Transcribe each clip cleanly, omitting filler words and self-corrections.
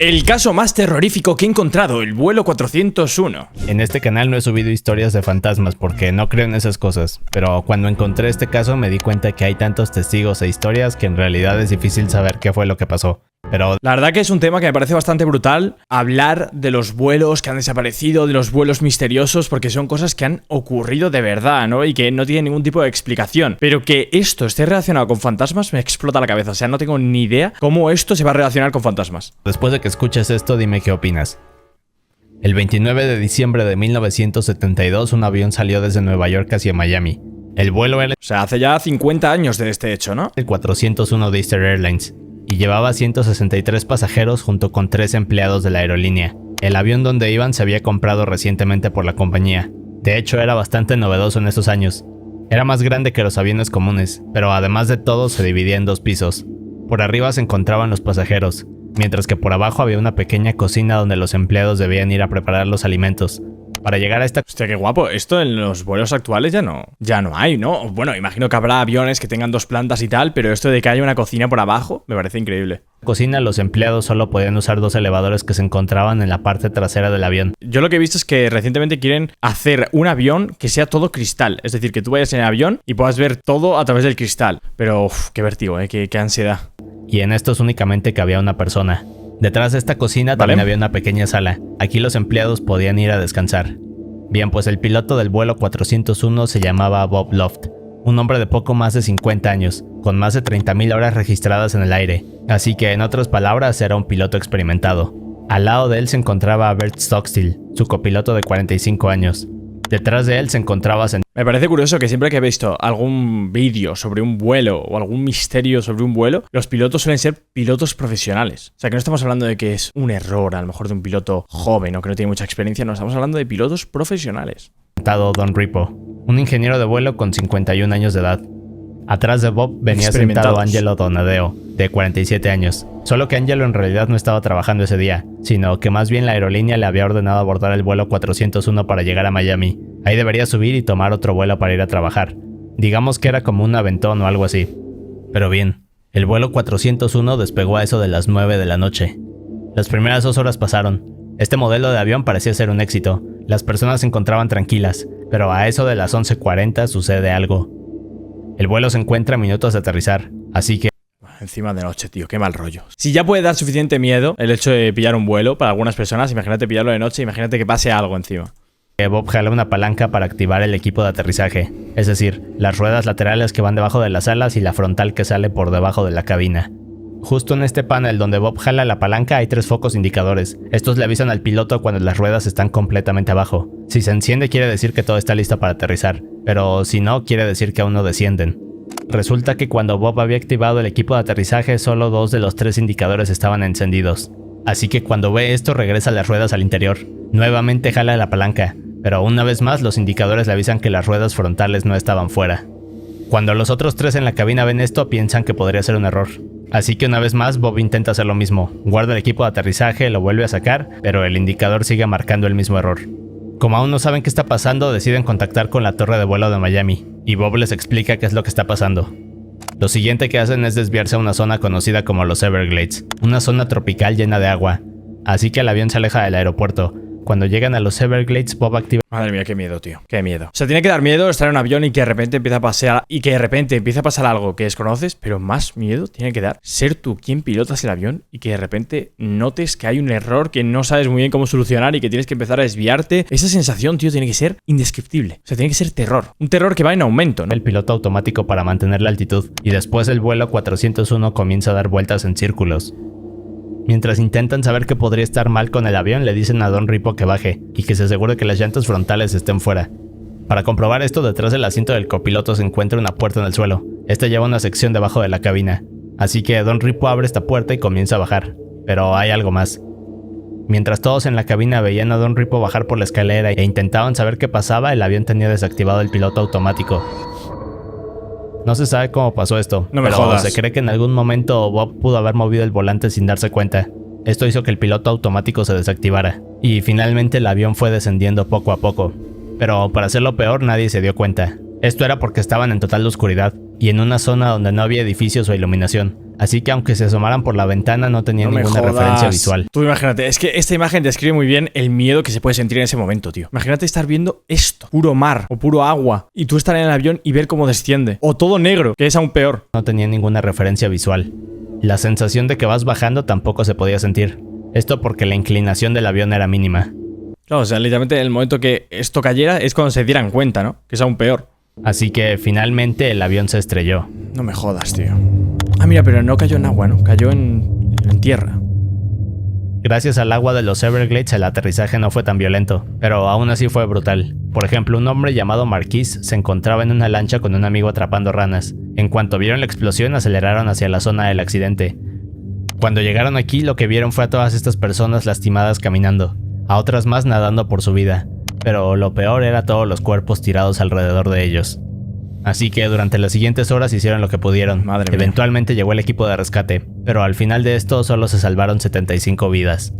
El caso más terrorífico que he encontrado, el vuelo 401. En este canal no he subido historias de fantasmas porque no creo en esas cosas, pero cuando encontré este caso me di cuenta que hay tantos testigos e historias que en realidad es difícil saber qué fue lo que pasó. Pero la verdad que es un tema que me parece bastante brutal, hablar de los vuelos que han desaparecido, de los vuelos misteriosos, porque son cosas que han ocurrido de verdad, ¿no? Y que no tienen ningún tipo de explicación. Pero que esto esté relacionado con fantasmas me explota la cabeza, o sea, no tengo ni idea cómo esto se va a relacionar con fantasmas. Después de que escuches esto, dime qué opinas. El 29 de diciembre de 1972, un avión salió desde Nueva York hacia Miami. El vuelo era... O sea, hace ya 50 años de este hecho, ¿no? El 401 de Eastern Airlines. Y llevaba 163 pasajeros junto con 3 empleados de la aerolínea. El avión donde iban se había comprado recientemente por la compañía. De hecho, era bastante novedoso en esos años. Era más grande que los aviones comunes, pero además de todo se dividía en 2 pisos. Por arriba se encontraban los pasajeros, mientras que por abajo había una pequeña cocina donde los empleados debían ir a preparar los alimentos. Para llegar a esta... Hostia, qué guapo. Esto en los vuelos actuales ya no hay, ¿no? Bueno, imagino que habrá aviones que tengan 2 plantas y tal, pero esto de que haya una cocina por abajo me parece increíble. Cocina, los empleados solo podían usar 2 elevadores que se encontraban en la parte trasera del avión. Yo lo que he visto es que recientemente quieren hacer un avión que sea todo cristal. Es decir, que tú vayas en el avión y puedas ver todo a través del cristal. Pero, qué vértigo, qué ansiedad. Y en estos únicamente cabía una persona. Detrás de esta cocina también había una pequeña sala. Aquí los empleados podían ir a descansar. Bien, pues el piloto del vuelo 401 se llamaba Bob Loft, un hombre de poco más de 50 años, con más de 30.000 horas registradas en el aire, así que en otras palabras era un piloto experimentado. Al lado de él se encontraba Bert Stockstill, su copiloto de 45 años. Detrás de él se encontraba... Me parece curioso que siempre que he visto algún vídeo sobre un vuelo o algún misterio sobre un vuelo, los pilotos suelen ser pilotos profesionales. O sea, que no estamos hablando de que es un error, a lo mejor de un piloto joven o que no tiene mucha experiencia, no, estamos hablando de pilotos profesionales. Don Ripo, un ingeniero de vuelo con 51 años de edad. Atrás de Bob venía sentado Angelo Donadeo, de 47 años. Solo que Angelo en realidad no estaba trabajando ese día, sino que más bien la aerolínea le había ordenado abordar el vuelo 401 para llegar a Miami. Ahí debería subir y tomar otro vuelo para ir a trabajar. Digamos que era como un aventón o algo así. Pero bien, el vuelo 401 despegó a eso de las 9 de la noche. Las primeras 2 horas pasaron. Este modelo de avión parecía ser un éxito. Las personas se encontraban tranquilas, pero a eso de las 11:40 sucede algo. El vuelo se encuentra a minutos de aterrizar, así que... Encima de noche, tío, qué mal rollo. Si ya puede dar suficiente miedo el hecho de pillar un vuelo para algunas personas, imagínate pillarlo de noche, imagínate que pase algo encima. Bob jala una palanca para activar el equipo de aterrizaje, es decir, las ruedas laterales que van debajo de las alas y la frontal que sale por debajo de la cabina. Justo en este panel donde Bob jala la palanca hay 3 focos indicadores. Estos le avisan al piloto cuando las ruedas están completamente abajo. Si se enciende quiere decir que todo está listo para aterrizar, pero si no quiere decir que aún no descienden. Resulta que cuando Bob había activado el equipo de aterrizaje solo 2 de los 3 indicadores estaban encendidos. Así que cuando ve esto regresa las ruedas al interior. Nuevamente jala la palanca, pero una vez más los indicadores le avisan que las ruedas frontales no estaban fuera. Cuando los otros 3 en la cabina ven esto piensan que podría ser un error. Así que una vez más Bob intenta hacer lo mismo, guarda el equipo de aterrizaje, lo vuelve a sacar, pero el indicador sigue marcando el mismo error. Como aún no saben qué está pasando, deciden contactar con la torre de vuelo de Miami, y Bob les explica qué es lo que está pasando. Lo siguiente que hacen es desviarse a una zona conocida como los Everglades, una zona tropical llena de agua, así que el avión se aleja del aeropuerto. Cuando llegan a los Everglades, Bob activa... Madre mía, qué miedo, tío. Qué miedo. O sea, tiene que dar miedo estar en un avión y que de repente empieza a pasar algo que desconoces, pero más miedo tiene que dar ser tú quien pilotas el avión y que de repente notes que hay un error que no sabes muy bien cómo solucionar y que tienes que empezar a desviarte. Esa sensación, tío, tiene que ser indescriptible. O sea, tiene que ser terror. Un terror que va en aumento, ¿no? El piloto automático para mantener la altitud y después el vuelo 401 comienza a dar vueltas en círculos. Mientras intentan saber qué podría estar mal con el avión, le dicen a Don Ripo que baje y que se asegure que las llantas frontales estén fuera. Para comprobar esto, detrás del asiento del copiloto se encuentra una puerta en el suelo. Esta lleva una sección debajo de la cabina. Así que Don Ripo abre esta puerta y comienza a bajar. Pero hay algo más. Mientras todos en la cabina veían a Don Ripo bajar por la escalera e intentaban saber qué pasaba, el avión tenía desactivado el piloto automático. No se sabe cómo pasó esto, pero se cree que en algún momento Bob pudo haber movido el volante sin darse cuenta. Esto hizo que el piloto automático se desactivara, y finalmente el avión fue descendiendo poco a poco. Pero para hacerlo peor, nadie se dio cuenta. Esto era porque estaban en total oscuridad, y en una zona donde no había edificios o iluminación, Así que aunque se asomaran por la ventana no tenían No me ninguna jodas. referencia visual. Tú imagínate, es que esta imagen describe muy bien el miedo que se puede sentir en ese momento, tío. Imagínate estar viendo esto, puro mar o puro agua, y tú estar en el avión y ver cómo desciende. O todo negro, que es aún peor. No tenían ninguna referencia visual. La sensación de que vas bajando tampoco se podía sentir. Esto porque la inclinación del avión era mínima. Claro, o sea, literalmente en el momento que esto cayera es cuando se dieran cuenta, ¿no? Que es aún peor. Así que finalmente el avión se estrelló. No me jodas, tío. Ah, mira, pero no cayó en agua, ¿no? Cayó en tierra. Gracias al agua de los Everglades el aterrizaje no fue tan violento, pero aún así fue brutal. Por ejemplo, un hombre llamado Marquis se encontraba en una lancha con un amigo atrapando ranas. En cuanto vieron la explosión aceleraron hacia la zona del accidente. Cuando llegaron aquí lo que vieron fue a todas estas personas lastimadas caminando, a otras más nadando por su vida, pero lo peor era todos los cuerpos tirados alrededor de ellos. Así que durante las siguientes horas hicieron lo que pudieron. Madre mía. Eventualmente llegó el equipo de rescate, pero al final de esto solo se salvaron 75 vidas.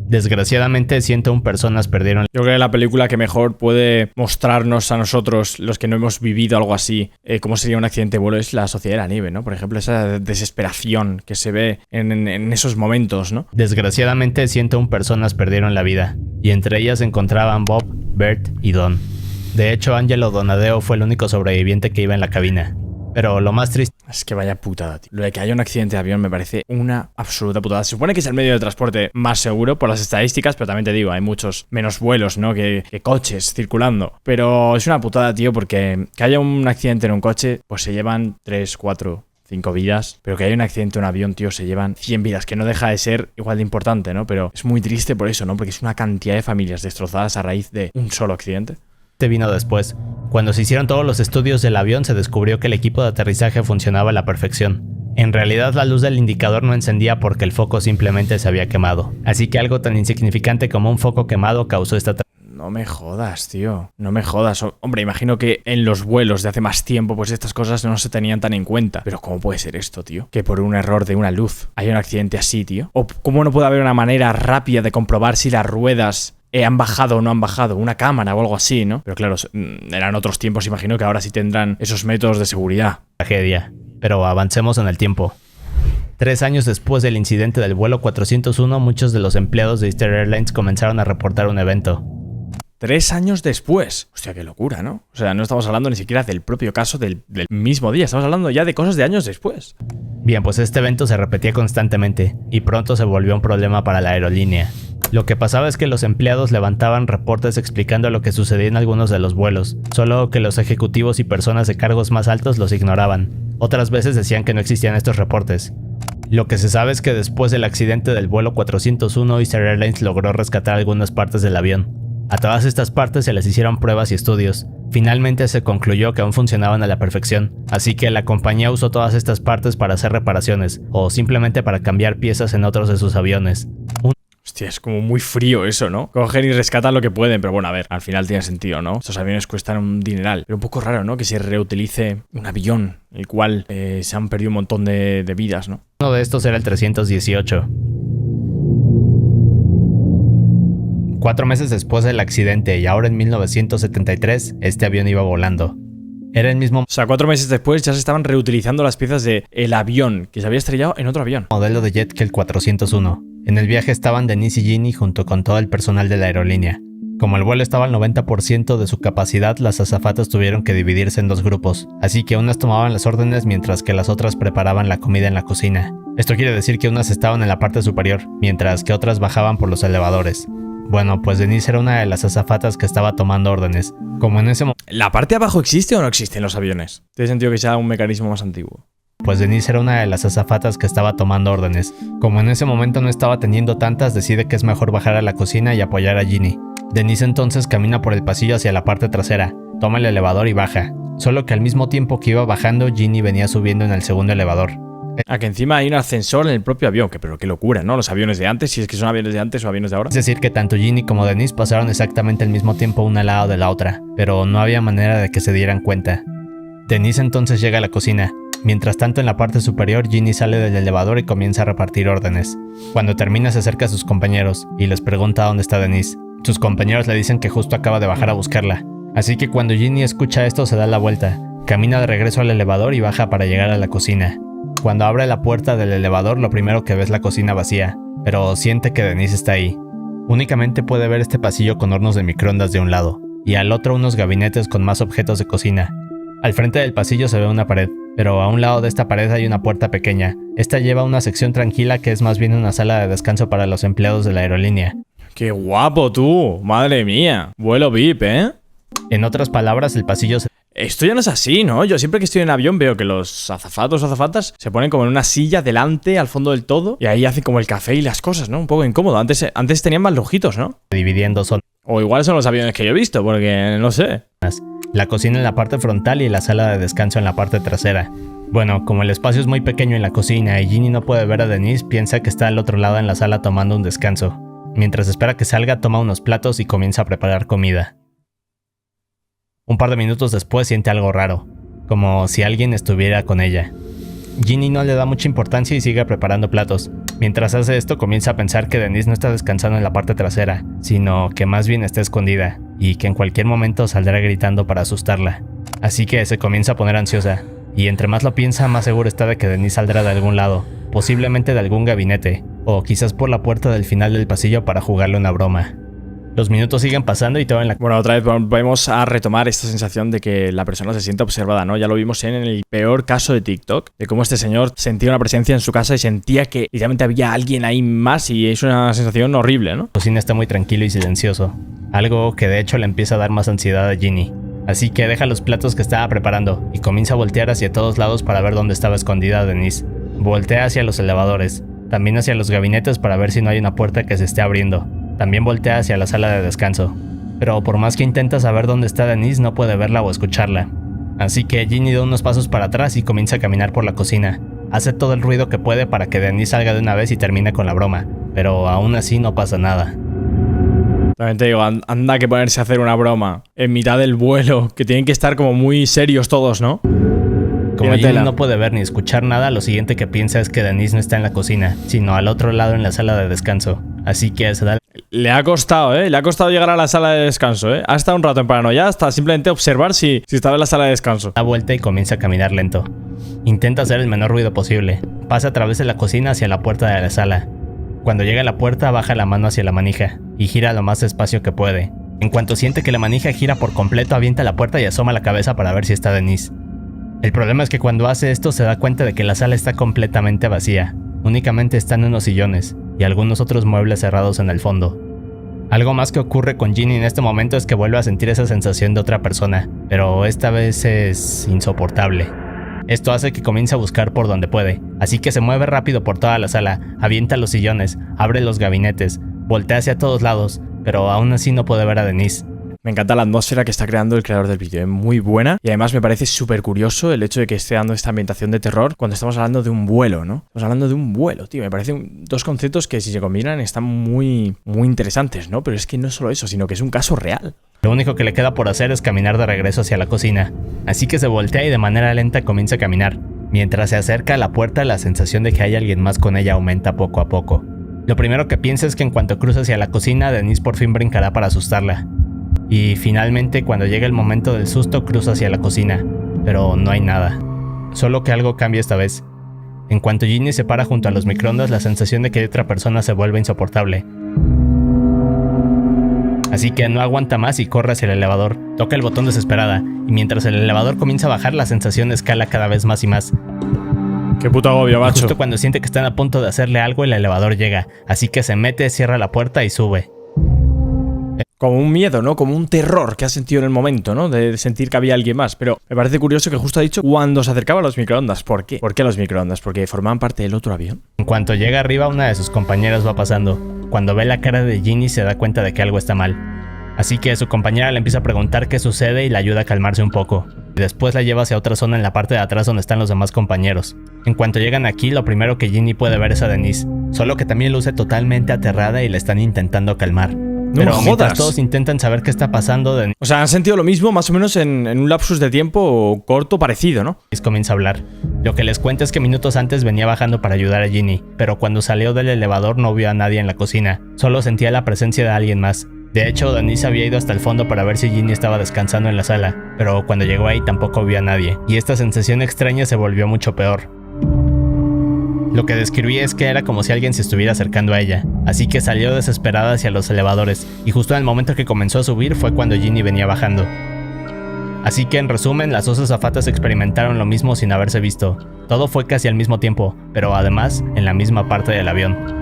Desgraciadamente 101 personas perdieron. Yo creo que la película que mejor puede mostrarnos a nosotros, los que no hemos vivido algo así, cómo sería un accidente de vuelo, es La Sociedad de la Nieve, ¿no? Por ejemplo, esa desesperación que se ve en esos momentos, ¿no? Desgraciadamente 101 personas perdieron la vida, y entre ellas se encontraban Bob, Bert y Don. De hecho, Angelo Donadeo fue el único sobreviviente que iba en la cabina. Pero lo más triste Es que vaya putada, tío. Lo de que haya un accidente de avión me parece una absoluta putada. Se supone que es el medio de transporte más seguro por las estadísticas, pero también te digo, hay muchos menos vuelos, ¿no? Que coches circulando. Pero es una putada, tío, porque que haya un accidente en un coche, pues se llevan 3, 4, 5 vidas. Pero que haya un accidente en un avión, tío, se llevan 100 vidas, que no deja de ser igual de importante, ¿no? Pero es muy triste por eso, ¿no? Porque es una cantidad de familias destrozadas a raíz de un solo accidente. vino después. Cuando se hicieron todos los estudios del avión se descubrió que el equipo de aterrizaje funcionaba a la perfección. En realidad la luz del indicador no encendía porque el foco simplemente se había quemado. Así que algo tan insignificante como un foco quemado causó esta No me jodas, tío. No me jodas. Hombre, imagino que en los vuelos de hace más tiempo, pues estas cosas no se tenían tan en cuenta. Pero ¿cómo puede ser esto, tío? Que por un error de una luz haya un accidente así, tío. ¿O cómo no puede haber una manera rápida de comprobar si las ruedas han bajado o no han bajado? Una cámara o algo así, ¿no? Pero claro, eran otros tiempos. Imagino que ahora sí tendrán esos métodos de seguridad. tragedia. Pero avancemos en el tiempo. 3 años después del incidente del vuelo 401, muchos de los empleados de Easter Airlines comenzaron a reportar un evento. 3 años después. Hostia, qué locura, ¿no? O sea, no estamos hablando ni siquiera del propio caso del mismo día. Estamos hablando ya de cosas de años después. Bien, pues este evento se repetía constantemente y pronto se volvió un problema para la aerolínea. Lo que pasaba es que los empleados levantaban reportes explicando lo que sucedía en algunos de los vuelos, solo que los ejecutivos y personas de cargos más altos los ignoraban. Otras veces decían que no existían estos reportes. Lo que se sabe es que después del accidente del vuelo 401, Easter Airlines logró rescatar algunas partes del avión. A todas estas partes se les hicieron pruebas y estudios. Finalmente se concluyó que aún funcionaban a la perfección, así que la compañía usó todas estas partes para hacer reparaciones, o simplemente para cambiar piezas en otros de sus aviones. Hostia, es como muy frío eso, ¿no? Cogen y rescatan lo que pueden, pero bueno, a ver, al final tiene sentido, ¿no? Estos aviones cuestan un dineral. Pero un poco raro, ¿no? Que se reutilice un avión, el cual se han perdido un montón de vidas, ¿no? Uno de estos era el 318. 4 meses después del accidente y ahora en 1973, este avión iba volando. Era el mismo O sea, 4 meses después ya se estaban reutilizando las piezas del avión que se había estrellado en otro avión. modelo de jet que el 401. En el viaje estaban Denise y Ginny junto con todo el personal de la aerolínea. Como el vuelo estaba al 90% de su capacidad, las azafatas tuvieron que dividirse en 2 grupos, así que unas tomaban las órdenes mientras que las otras preparaban la comida en la cocina. Esto quiere decir que unas estaban en la parte superior, mientras que otras bajaban por los elevadores. Bueno, pues Denise era una de las azafatas que estaba tomando órdenes. Como en ese ¿La parte de abajo existe o no existe en los aviones? Tiene sentido que sea un mecanismo más antiguo. Pues Denise era una de las azafatas que estaba tomando órdenes. Como en ese momento no estaba teniendo tantas, decide que es mejor bajar a la cocina y apoyar a Ginny. Denise entonces camina por el pasillo hacia la parte trasera, toma el elevador y baja. Solo que al mismo tiempo que iba bajando, Ginny venía subiendo en el segundo elevador. Ah, que encima hay un ascensor en el propio avión, pero qué locura, ¿no? Los aviones de antes, si es que son aviones de antes o aviones de ahora. Es decir, que tanto Ginny como Denise pasaron exactamente al mismo tiempo una al lado de la otra, pero no había manera de que se dieran cuenta. Denise entonces llega a la cocina. Mientras tanto, en la parte superior, Ginny sale del elevador y comienza a repartir órdenes. Cuando termina, se acerca a sus compañeros y les pregunta dónde está Denise. Sus compañeros le dicen que justo acaba de bajar a buscarla. Así que cuando Ginny escucha esto, se da la vuelta, camina de regreso al elevador y baja para llegar a la cocina. Cuando abre la puerta del elevador, lo primero que ve es la cocina vacía, pero siente que Denise está ahí. Únicamente puede ver este pasillo con hornos de microondas de un lado, y al otro unos gabinetes con más objetos de cocina. Al frente del pasillo se ve una pared, pero a un lado de esta pared hay una puerta pequeña. Esta lleva a una sección tranquila que es más bien una sala de descanso para los empleados de la aerolínea. ¡Qué guapo tú! ¡Madre mía! Vuelo VIP, ¿eh? En otras palabras, el pasillo se... Esto ya no es así, ¿no? Yo siempre que estoy en avión veo que los azafatos o azafatas se ponen como en una silla delante, al fondo del todo, y ahí hacen como el café y las cosas, ¿no? Un poco incómodo. Antes tenían más lujitos, ¿no? divide en dos zonas. O igual son los aviones que yo he visto, porque no sé. La cocina en la parte frontal y la sala de descanso en la parte trasera. Bueno, como el espacio es muy pequeño en la cocina y Ginny no puede ver a Denise, piensa que está al otro lado en la sala tomando un descanso. Mientras espera que salga, toma unos platos y comienza a preparar comida. Un par de minutos después siente algo raro, como si alguien estuviera con ella. Ginny no le da mucha importancia y sigue preparando platos. Mientras hace esto, comienza a pensar que Denise no está descansando en la parte trasera, sino que más bien está escondida, y que en cualquier momento saldrá gritando para asustarla. Así que se comienza a poner ansiosa, y entre más lo piensa, más seguro está de que Denise saldrá de algún lado, posiblemente de algún gabinete, o quizás por la puerta del final del pasillo para jugarle una broma. Los minutos siguen pasando y todo en la... Bueno, otra vez volvemos a retomar esta sensación de que la persona se siente observada, ¿no? Ya lo vimos en el peor caso de TikTok, de cómo este señor sentía una presencia en su casa y sentía que literalmente había alguien ahí más, y es una sensación horrible, ¿no? La cocina está muy tranquilo y silencioso, algo que de hecho le empieza a dar más ansiedad a Ginny. Así que deja los platos que estaba preparando y comienza a voltear hacia todos lados para ver dónde estaba escondida Denise. Voltea hacia los elevadores, también hacia los gabinetes para ver si no hay una puerta que se esté abriendo. También voltea hacia la sala de descanso, pero por más que intenta saber dónde está Denise, no puede verla o escucharla. Así que Ginny da unos pasos para atrás y comienza a caminar por la cocina. Hace todo el ruido que puede para que Denise salga de una vez y termine con la broma, pero aún así no pasa nada. También te digo, anda que ponerse a hacer una broma en mitad del vuelo, que tienen que estar como muy serios todos, ¿no? Como Ginny no puede ver ni escuchar nada, lo siguiente que piensa es que Denise no está en la cocina, sino al otro lado en la sala de descanso. Así que se da... Le ha costado, le ha costado llegar a la sala de descanso, Ha estado un rato en paranoia hasta simplemente observar si estaba en la sala de descanso. Da vuelta y comienza a caminar lento. Intenta hacer el menor ruido posible. Pasa a través de la cocina hacia la puerta de la sala. Cuando llega a la puerta, baja la mano hacia la manija y gira lo más despacio que puede. En cuanto siente que la manija gira por completo, avienta la puerta y asoma la cabeza para ver si está Denise. El problema es que cuando hace esto se da cuenta de que la sala está completamente vacía. Únicamente están unos sillones y algunos otros muebles cerrados en el fondo. Algo más que ocurre con Ginny en este momento es que vuelve a sentir esa sensación de otra persona, pero esta vez es insoportable. Esto hace que comience a buscar por donde puede, así que se mueve rápido por toda la sala, avienta los sillones, abre los gabinetes, voltea hacia todos lados, pero aún así no puede ver a Denise. Me encanta la atmósfera que está creando el creador del vídeo, es muy buena, y además me parece súper curioso el hecho de que esté dando esta ambientación de terror cuando estamos hablando de un vuelo, ¿no? Estamos hablando de un vuelo, tío, me parecen dos conceptos que si se combinan están muy interesantes, ¿no? Pero es que no es solo eso, sino que es un caso real. Lo único que le queda por hacer es caminar de regreso hacia la cocina, así que se voltea y de manera lenta comienza a caminar. Mientras se acerca a la puerta, la sensación de que hay alguien más con ella aumenta poco a poco. Lo primero que piensa es que en cuanto cruza hacia la cocina, Denise por fin brincará para asustarla. Y finalmente, cuando llega el momento del susto, cruza hacia la cocina, pero no hay nada. Solo que algo cambia esta vez. En cuanto Ginny se para junto a los microondas, la sensación de que hay otra persona se vuelve insoportable. Así que no aguanta más y corre hacia el elevador, toca el botón desesperada, y mientras el elevador comienza a bajar, la sensación escala cada vez más y más. ¡Qué puto agobio, macho! Justo cuando siente que están a punto de hacerle algo, el elevador llega, así que se mete, cierra la puerta y sube. Como un miedo, ¿no? Como un terror que ha sentido en el momento, ¿no? De sentir que había alguien más. Pero me parece curioso que justo ha dicho cuando se acercaba a los microondas. ¿Por qué? ¿Por qué a los microondas? ¿Porque formaban parte del otro avión? En cuanto llega arriba, una de sus compañeras va pasando. Cuando ve la cara de Ginny se da cuenta de que algo está mal. Así que su compañera le empieza a preguntar qué sucede y la ayuda a calmarse un poco. Después la lleva hacia otra zona en la parte de atrás donde están los demás compañeros. En cuanto llegan aquí, lo primero que Ginny puede ver es a Denise. Solo que también luce totalmente aterrada y le están intentando calmar. Pero mientras todos intentan saber qué está pasando, O sea, han sentido lo mismo más o menos en un lapsus de tiempo corto parecido, ¿no? Comienza a hablar. Lo que les cuenta es que minutos antes venía bajando para ayudar a Ginny, pero cuando salió del elevador no vio a nadie en la cocina, solo sentía la presencia de alguien más. De hecho, Denise había ido hasta el fondo para ver si Ginny estaba descansando en la sala, pero cuando llegó ahí tampoco vio a nadie, y esta sensación extraña se volvió mucho peor. Lo que describí es que era como si alguien se estuviera acercando a ella, así que salió desesperada hacia los elevadores, y justo en el momento que comenzó a subir fue cuando Ginny venía bajando. Así que en resumen, las dos azafatas experimentaron lo mismo sin haberse visto. Todo fue casi al mismo tiempo, pero además en la misma parte del avión.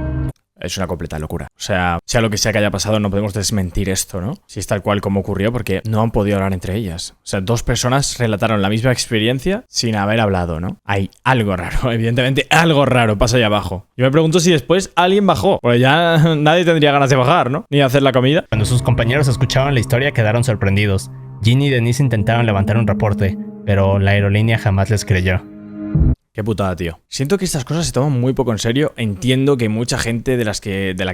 Es una completa locura. O sea lo que sea que haya pasado, no podemos desmentir esto, ¿no? Si es tal cual como ocurrió, porque no han podido hablar entre ellas. O sea, dos personas relataron la misma experiencia sin haber hablado, ¿no? Hay algo raro, evidentemente algo raro pasa ahí abajo. Yo me pregunto si después alguien bajó, pues ya nadie tendría ganas de bajar, ¿no? Ni hacer la comida. Cuando sus compañeros escucharon la historia quedaron sorprendidos. Ginny y Denise intentaron levantar un reporte, pero la aerolínea jamás les creyó. Qué putada, tío. Siento que estas cosas se toman muy poco en serio. Entiendo que mucha gente de la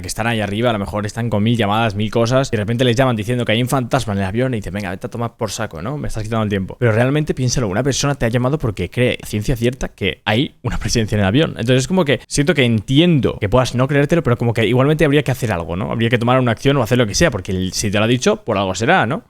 que están ahí arriba a lo mejor están con 1000 llamadas, 1000 cosas, y de repente les llaman diciendo que hay un fantasma en el avión y dicen, venga, vete a tomar por saco, ¿no? Me estás quitando el tiempo. Pero realmente piénsalo, una persona te ha llamado porque cree ciencia cierta que hay una presencia en el avión. Entonces es como que siento que entiendo que puedas no creértelo, pero como que igualmente habría que hacer algo, ¿no? Habría que tomar una acción o hacer lo que sea, porque si te lo ha dicho, por algo será, ¿no?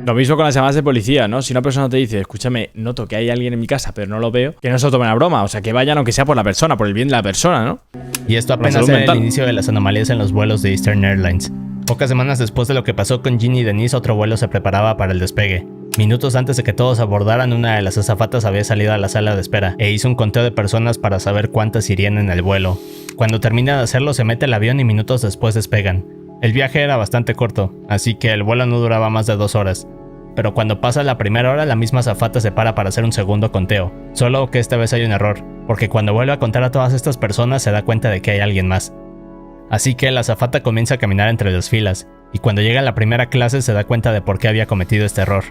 Lo mismo con las llamadas de policía, ¿no? Si una persona te dice, escúchame, noto que hay alguien en mi casa, pero no lo veo, que no se lo tomen a broma. O sea, que vayan aunque sea por la persona, por el bien de la persona, ¿no? Y esto apenas era el inicio de las anomalías en los vuelos de Eastern Airlines. Pocas semanas después de lo que pasó con Ginny y Denise, otro vuelo se preparaba para el despegue. Minutos antes de que todos abordaran, una de las azafatas había salido a la sala de espera e hizo un conteo de personas para saber cuántas irían en el vuelo. Cuando termina de hacerlo, se mete al avión y minutos después despegan. El viaje era bastante corto, así que el vuelo no duraba más de 2 horas. Pero cuando pasa la primera hora, la misma azafata se para hacer un segundo conteo. Solo que esta vez hay un error, porque cuando vuelve a contar a todas estas personas se da cuenta de que hay alguien más. Así que la azafata comienza a caminar entre las filas, y cuando llega a la primera clase se da cuenta de por qué había cometido este error.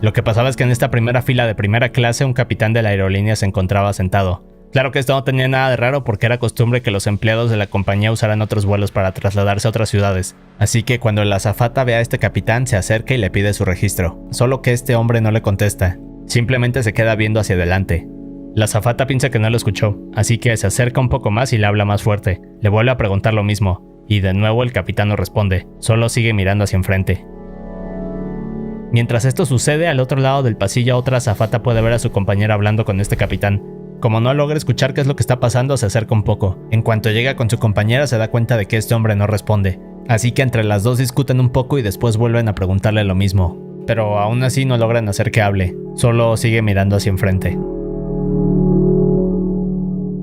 Lo que pasaba es que en esta primera fila de primera clase un capitán de la aerolínea se encontraba sentado. Claro que esto no tenía nada de raro porque era costumbre que los empleados de la compañía usaran otros vuelos para trasladarse a otras ciudades. Así que cuando la azafata ve a este capitán se acerca y le pide su registro. Solo que este hombre no le contesta. Simplemente se queda viendo hacia adelante. La azafata piensa que no lo escuchó, así que se acerca un poco más y le habla más fuerte. Le vuelve a preguntar lo mismo, y de nuevo el capitán no responde, solo sigue mirando hacia enfrente. Mientras esto sucede, al otro lado del pasillo otra azafata puede ver a su compañera hablando con este capitán. Como no logra escuchar qué es lo que está pasando, se acerca un poco. En cuanto llega con su compañera se da cuenta de que este hombre no responde. Así que entre las dos discuten un poco y después vuelven a preguntarle lo mismo. Pero aún así no logran hacer que hable, solo sigue mirando hacia enfrente.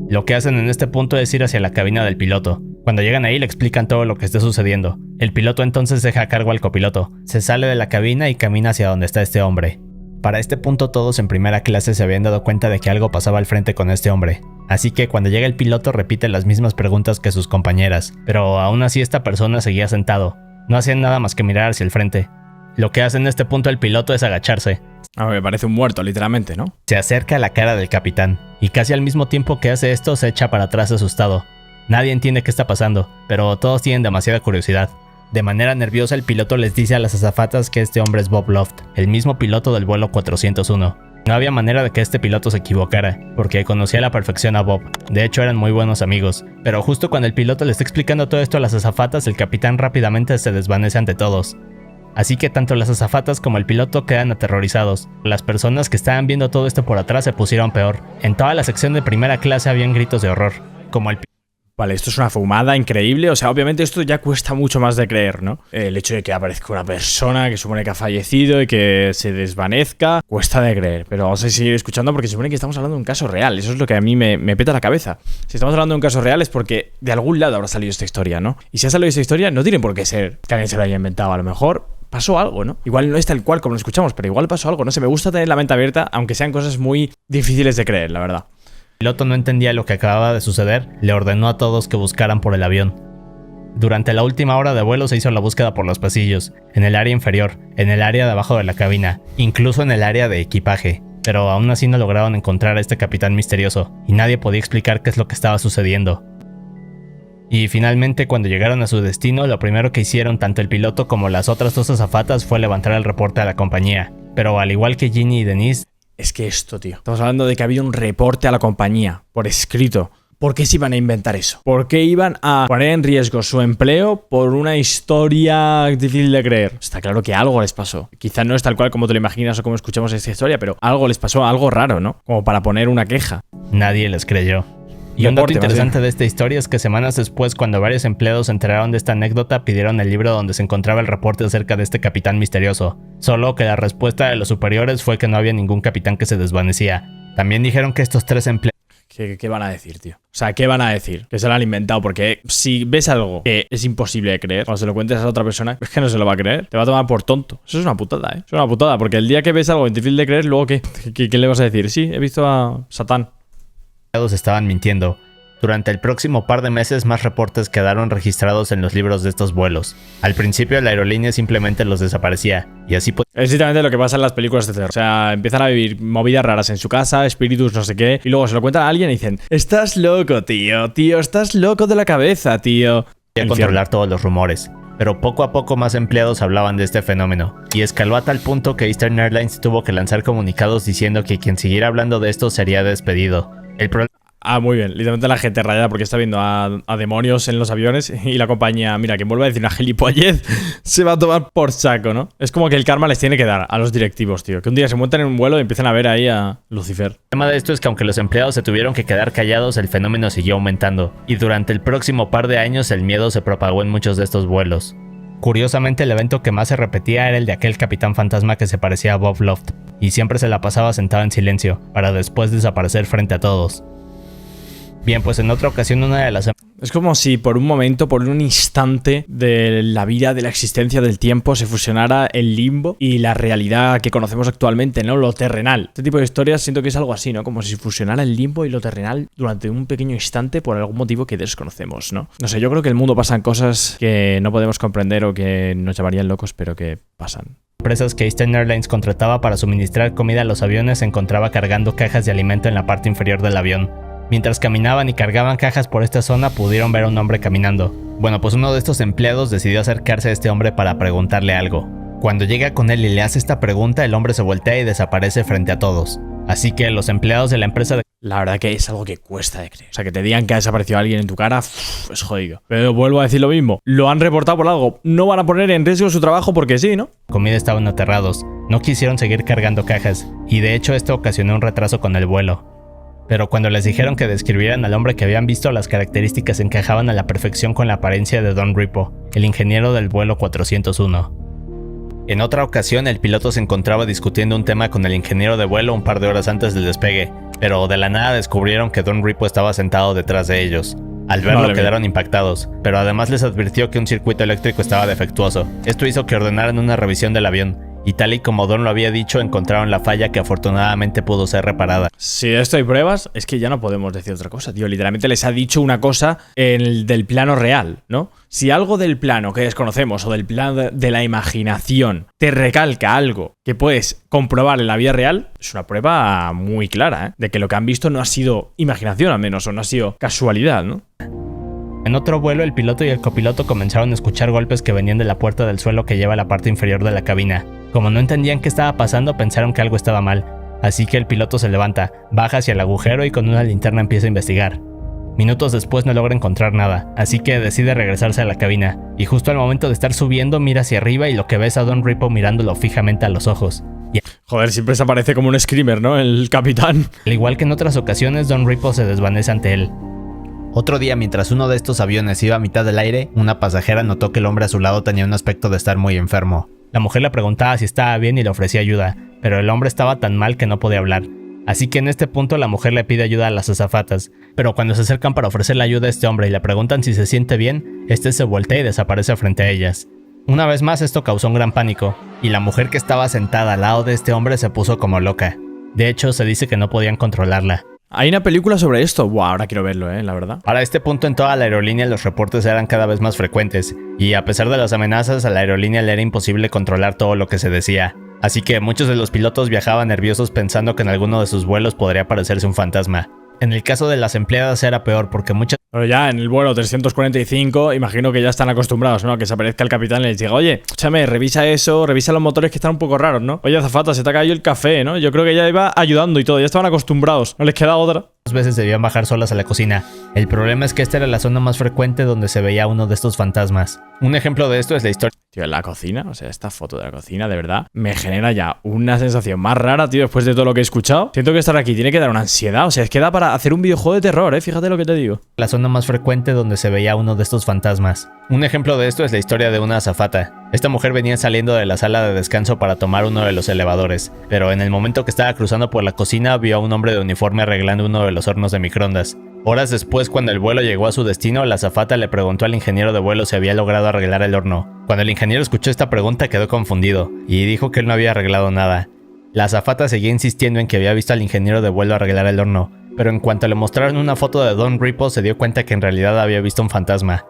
Lo que hacen en este punto es ir hacia la cabina del piloto. Cuando llegan ahí le explican todo lo que está sucediendo. El piloto entonces deja a cargo al copiloto, se sale de la cabina y camina hacia donde está este hombre. Para este punto todos en primera clase se habían dado cuenta de que algo pasaba al frente con este hombre. Así que cuando llega el piloto repite las mismas preguntas que sus compañeras, pero aún así esta persona seguía sentado. No hacían nada más que mirar hacia el frente. Lo que hace en este punto el piloto es agacharse. Me parece un muerto, literalmente, ¿no? Se acerca a la cara del capitán, y casi al mismo tiempo que hace esto se echa para atrás asustado. Nadie entiende qué está pasando, pero todos tienen demasiada curiosidad. De manera nerviosa el piloto les dice a las azafatas que este hombre es Bob Loft, el mismo piloto del vuelo 401. No había manera de que este piloto se equivocara, porque conocía a la perfección a Bob. De hecho eran muy buenos amigos. Pero justo cuando el piloto le está explicando todo esto a las azafatas, el capitán rápidamente se desvanece ante todos. Así que tanto las azafatas como el piloto quedan aterrorizados. Las personas que estaban viendo todo esto por atrás se pusieron peor. En toda la sección de primera clase habían gritos de horror, como el Vale, esto es una fumada increíble. O sea, obviamente esto ya cuesta mucho más de creer, ¿no? El hecho de que aparezca una persona que supone que ha fallecido y que se desvanezca, cuesta de creer. Pero vamos a seguir escuchando porque supone que estamos hablando de un caso real. Eso es lo que a mí me peta la cabeza. Si estamos hablando de un caso real es porque de algún lado habrá salido esta historia, ¿no? Y si ha salido esta historia, no tiene por qué ser que alguien se lo haya inventado. A lo mejor pasó algo, ¿no? Igual no es tal cual como lo escuchamos, pero igual pasó algo. No sé, me gusta tener la mente abierta, aunque sean cosas muy difíciles de creer, la verdad. El piloto no entendía lo que acababa de suceder, le ordenó a todos que buscaran por el avión. Durante la última hora de vuelo se hizo la búsqueda por los pasillos, en el área inferior, en el área de abajo de la cabina, incluso en el área de equipaje, pero aún así no lograron encontrar a este capitán misterioso, y nadie podía explicar qué es lo que estaba sucediendo. Y finalmente cuando llegaron a su destino, lo primero que hicieron tanto el piloto como las otras dos azafatas fue levantar el reporte a la compañía, pero al igual que Ginny y Denise, es que esto, tío. Estamos hablando de que había un reporte a la compañía, por escrito, ¿Por qué se iban a inventar eso? ¿Por qué iban a poner en riesgo su empleo por una historia difícil de creer? Está claro que algo les pasó. Quizá no es tal cual como te lo imaginas o como escuchamos esta historia, pero algo les pasó, algo raro, ¿no? Como para poner una queja. Nadie les creyó. Y un dato interesante de esta historia es que semanas después, cuando varios empleados se enteraron de esta anécdota, pidieron el libro donde se encontraba el reporte acerca de este capitán misterioso. Solo que la respuesta de los superiores fue que no había ningún capitán que se desvanecía. También dijeron que estos 3 empleados... ¿Qué van a decir, tío? O sea, ¿qué van a decir? Que se lo han inventado. Porque si ves algo que es imposible de creer, cuando se lo cuentes a otra persona, es que no se lo va a creer. Te va a tomar por tonto. Eso es una putada, ¿eh? Es una putada. Porque el día que ves algo difícil de creer, luego ¿qué le vas a decir? Sí, he visto a Satán. Estaban mintiendo. Durante el próximo par de meses, más reportes quedaron registrados en los libros de estos vuelos. Al principio, la aerolínea simplemente los desaparecía, y así es exactamente lo que pasa en las películas de terror. O sea, empiezan a vivir movidas raras en su casa, espíritus, no sé qué, y luego se lo cuentan a alguien y dicen: estás loco, tío, estás loco de la cabeza, tío. Podía controlar todos los rumores. Pero poco a poco más empleados hablaban de este fenómeno, y escaló a tal punto que Eastern Airlines tuvo que lanzar comunicados diciendo que quien siguiera hablando de esto sería despedido. El problema... Muy bien. Literalmente la gente rayada porque está viendo a demonios en los aviones y la compañía, mira, quien vuelva a decir una gilipollez se va a tomar por saco, ¿no? Es como que el karma les tiene que dar a los directivos, tío. Que un día se montan en un vuelo y empiezan a ver ahí a Lucifer. El tema de esto es que aunque los empleados se tuvieron que quedar callados, el fenómeno siguió aumentando. Y durante el próximo par de años el miedo se propagó en muchos de estos vuelos. Curiosamente, el evento que más se repetía era el de aquel capitán fantasma que se parecía a Bob Loft, y siempre se la pasaba sentado en silencio, para después desaparecer frente a todos. Bien, pues en otra ocasión una de las... Es como si por un momento, por un instante de la vida, de la existencia, del tiempo, se fusionara el limbo y la realidad que conocemos actualmente, ¿no? Lo terrenal. Este tipo de historias siento que es algo así, ¿no? Como si fusionara el limbo y lo terrenal durante un pequeño instante por algún motivo que desconocemos, ¿no? No sé, yo creo que en el mundo pasan cosas que no podemos comprender o que nos llamarían locos, pero que pasan. Empresas que Eastern Airlines contrataba para suministrar comida a los aviones se encontraba cargando cajas de alimento en la parte inferior del avión. Mientras caminaban y cargaban cajas por esta zona, pudieron ver a un hombre caminando. Bueno, pues uno de estos empleados decidió acercarse a este hombre para preguntarle algo. Cuando llega con él y le hace esta pregunta, el hombre se voltea y desaparece frente a todos. Así que los empleados de la empresa... La verdad que es algo que cuesta de creer. O sea, que te digan que ha desaparecido alguien en tu cara, es jodido. Pero vuelvo a decir lo mismo. Lo han reportado por algo. No van a poner en riesgo su trabajo porque sí, ¿no? Comida estaban aterrados. No quisieron seguir cargando cajas. Y de hecho esto ocasionó un retraso con el vuelo. Pero cuando les dijeron que describieran al hombre que habían visto, las características encajaban a la perfección con la apariencia de Don Ripo, el ingeniero del vuelo 401. En otra ocasión, el piloto se encontraba discutiendo un tema con el ingeniero de vuelo un par de horas antes del despegue, pero de la nada descubrieron que Don Ripo estaba sentado detrás de ellos. Al verlo quedaron impactados, pero además les advirtió que un circuito eléctrico estaba defectuoso. Esto hizo que ordenaran una revisión del avión, y tal y como Don lo había dicho, encontraron la falla que afortunadamente pudo ser reparada. Si de esto hay pruebas, es que ya no podemos decir otra cosa, tío. Literalmente les ha dicho una cosa del plano real, ¿no? Si algo del plano que desconocemos o del plano de la imaginación te recalca algo que puedes comprobar en la vida real, es una prueba muy clara, ¿eh? De que lo que han visto no ha sido imaginación, al menos, o no ha sido casualidad, ¿no? En otro vuelo, el piloto y el copiloto comenzaron a escuchar golpes que venían de la puerta del suelo que lleva a la parte inferior de la cabina. Como no entendían qué estaba pasando, pensaron que algo estaba mal, así que el piloto se levanta, baja hacia el agujero y con una linterna empieza a investigar. Minutos después no logra encontrar nada, así que decide regresarse a la cabina, y justo al momento de estar subiendo mira hacia arriba y lo que ve es a Don Ripo mirándolo fijamente a los ojos. Joder, siempre se aparece como un screamer, ¿no? El capitán. Al igual que en otras ocasiones, Don Ripo se desvanece ante él. Otro día, mientras uno de estos aviones iba a mitad del aire, una pasajera notó que el hombre a su lado tenía un aspecto de estar muy enfermo. La mujer le preguntaba si estaba bien y le ofrecía ayuda, pero el hombre estaba tan mal que no podía hablar. Así que en este punto la mujer le pide ayuda a las azafatas, pero cuando se acercan para ofrecerle ayuda a este hombre y le preguntan si se siente bien, este se voltea y desaparece frente a ellas. Una vez más esto causó un gran pánico, y la mujer que estaba sentada al lado de este hombre se puso como loca. De hecho, se dice que no podían controlarla. Hay una película sobre esto. Wow, ahora quiero verlo, la verdad. Para este punto en toda la aerolínea los reportes eran cada vez más frecuentes, y a pesar de las amenazas, a la aerolínea le era imposible controlar todo lo que se decía. Así que muchos de los pilotos viajaban nerviosos pensando que en alguno de sus vuelos podría aparecerse un fantasma. En el caso de las empleadas era peor porque muchas... Pero ya en el vuelo 345 imagino que ya están acostumbrados, ¿no? Que se aparezca el capitán y les diga: oye, escúchame, revisa eso, revisa los motores que están un poco raros, ¿no? Oye, azafata, se te ha caído el café, ¿no? Yo creo que ya iba ayudando y todo, ya estaban acostumbrados, no les queda otra. algunas veces debían bajar solas a la cocina. El problema es que esta era la zona más frecuente donde se veía uno de estos fantasmas. Un ejemplo de esto es la historia. Tío, en la cocina, o sea, esta foto de la cocina, de verdad, me genera ya una sensación más rara, tío, después de todo lo que he escuchado. Siento que estar aquí tiene que dar una ansiedad, o sea, es que da para hacer un videojuego de terror, fíjate lo que te digo. La zona más frecuente donde se veía uno de estos fantasmas. Un ejemplo de esto es la historia de una azafata. Esta mujer venía saliendo de la sala de descanso para tomar uno de los elevadores, pero en el momento que estaba cruzando por la cocina vio a un hombre de uniforme arreglando uno de los hornos de microondas. Horas después, cuando el vuelo llegó a su destino, la azafata le preguntó al ingeniero de vuelo si había logrado arreglar el horno. Cuando el ingeniero escuchó esta pregunta quedó confundido, y dijo que él no había arreglado nada. La azafata seguía insistiendo en que había visto al ingeniero de vuelo arreglar el horno, pero en cuanto le mostraron una foto de Don Ripple se dio cuenta que en realidad había visto un fantasma.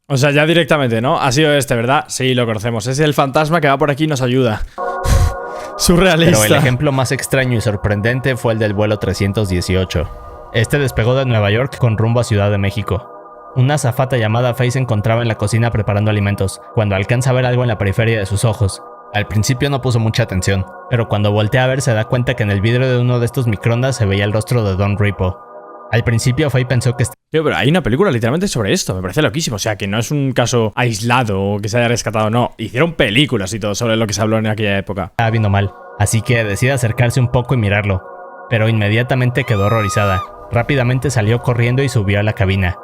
O sea, ya directamente, ¿no? Ha sido ¿verdad? Sí, lo conocemos. Es el fantasma que va por aquí y nos ayuda. Surrealista. Pero el ejemplo más extraño y sorprendente fue el del vuelo 318. Este despegó de Nueva York con rumbo a Ciudad de México. Una azafata llamada Faye se encontraba en la cocina preparando alimentos, cuando alcanza a ver algo en la periferia de sus ojos. Al principio no puso mucha atención, pero cuando voltea a ver se da cuenta que en el vidrio de uno de estos microondas se veía el rostro de Don Ripple. Al principio Faye pensó que... Tío, pero hay una película literalmente sobre esto, me parece loquísimo. O sea, que no es un caso aislado o que se haya rescatado, no. Hicieron películas y todo sobre lo que se habló en aquella época. Estaba viendo mal, así que decide acercarse un poco y mirarlo, pero inmediatamente quedó horrorizada. Rápidamente salió corriendo y subió a la cabina.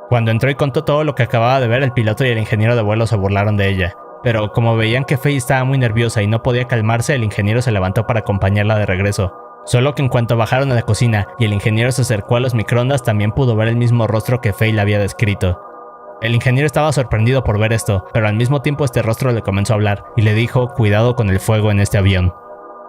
Cuando entró y contó todo lo que acababa de ver, el piloto y el ingeniero de vuelo se burlaron de ella. Pero como veían que Faye estaba muy nerviosa y no podía calmarse, el ingeniero se levantó para acompañarla de regreso. Solo que en cuanto bajaron a la cocina y el ingeniero se acercó a los microondas, también pudo ver el mismo rostro que Faye le había descrito. El ingeniero estaba sorprendido por ver esto, pero al mismo tiempo este rostro le comenzó a hablar y le dijo: cuidado con el fuego en este avión.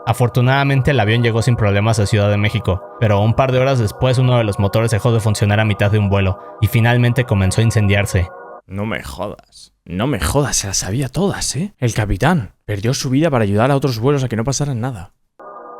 Afortunadamente el avión llegó sin problemas a Ciudad de México, pero un par de horas después uno de los motores dejó de funcionar a mitad de un vuelo y finalmente comenzó a incendiarse. No me jodas. No me jodas, se las sabía todas, ¿eh? El capitán perdió su vida para ayudar a otros vuelos a que no pasaran nada.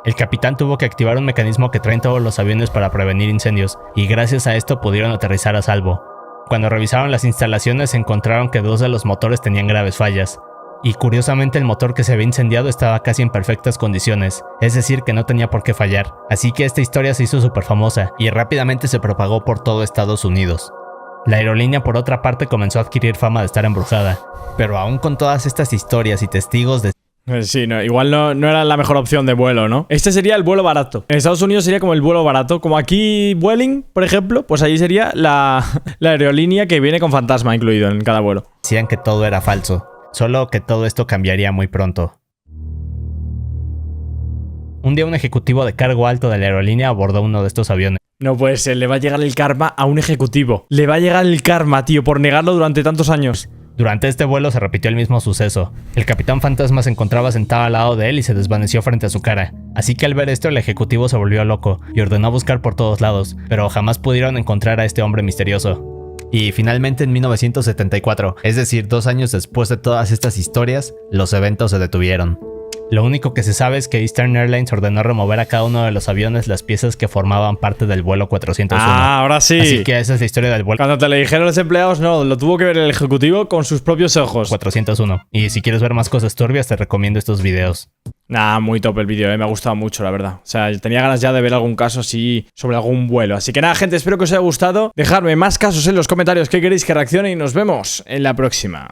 El capitán tuvo que activar un mecanismo que traen todos los aviones para prevenir incendios, y gracias a esto pudieron aterrizar a salvo. Cuando revisaron las instalaciones encontraron que 2 de los motores tenían graves fallas. Y curiosamente el motor que se había incendiado estaba casi en perfectas condiciones, es decir que no tenía por qué fallar. Así que esta historia se hizo súper famosa y rápidamente se propagó por todo Estados Unidos. La aerolínea por otra parte comenzó a adquirir fama de estar embrujada, pero aún con todas estas historias y testigos de... Sí, no, igual no era la mejor opción de vuelo, ¿no? Este sería el vuelo barato. En Estados Unidos sería como el vuelo barato, como aquí Vueling, por ejemplo, pues allí sería la aerolínea que viene con fantasma incluido en cada vuelo. Decían que todo era falso. Solo que todo esto cambiaría muy pronto. Un día un ejecutivo de cargo alto de la aerolínea abordó uno de estos aviones. No puede ser, le va a llegar el karma a un ejecutivo. Le va a llegar el karma, tío, por negarlo durante tantos años. Durante este vuelo se repitió el mismo suceso. El capitán fantasma se encontraba sentado al lado de él y se desvaneció frente a su cara. Así que al ver esto el ejecutivo se volvió loco y ordenó buscar por todos lados, pero jamás pudieron encontrar a este hombre misterioso. Y finalmente en 1974, es decir, 2 años después de todas estas historias, los eventos se detuvieron. Lo único que se sabe es que Eastern Airlines ordenó remover a cada uno de los aviones las piezas que formaban parte del vuelo 401. Ah, ahora sí. Así que esa es la historia del vuelo. Cuando te le dijeron los empleados, no, lo tuvo que ver el ejecutivo con sus propios ojos. 401. Y si quieres ver más cosas turbias, te recomiendo estos videos. Nah, muy top el vídeo, me ha gustado mucho, la verdad. O sea, tenía ganas ya de ver algún caso así sobre algún vuelo. Así que nada, gente, espero que os haya gustado. Dejadme más casos en los comentarios que queréis que reaccione y nos vemos en la próxima.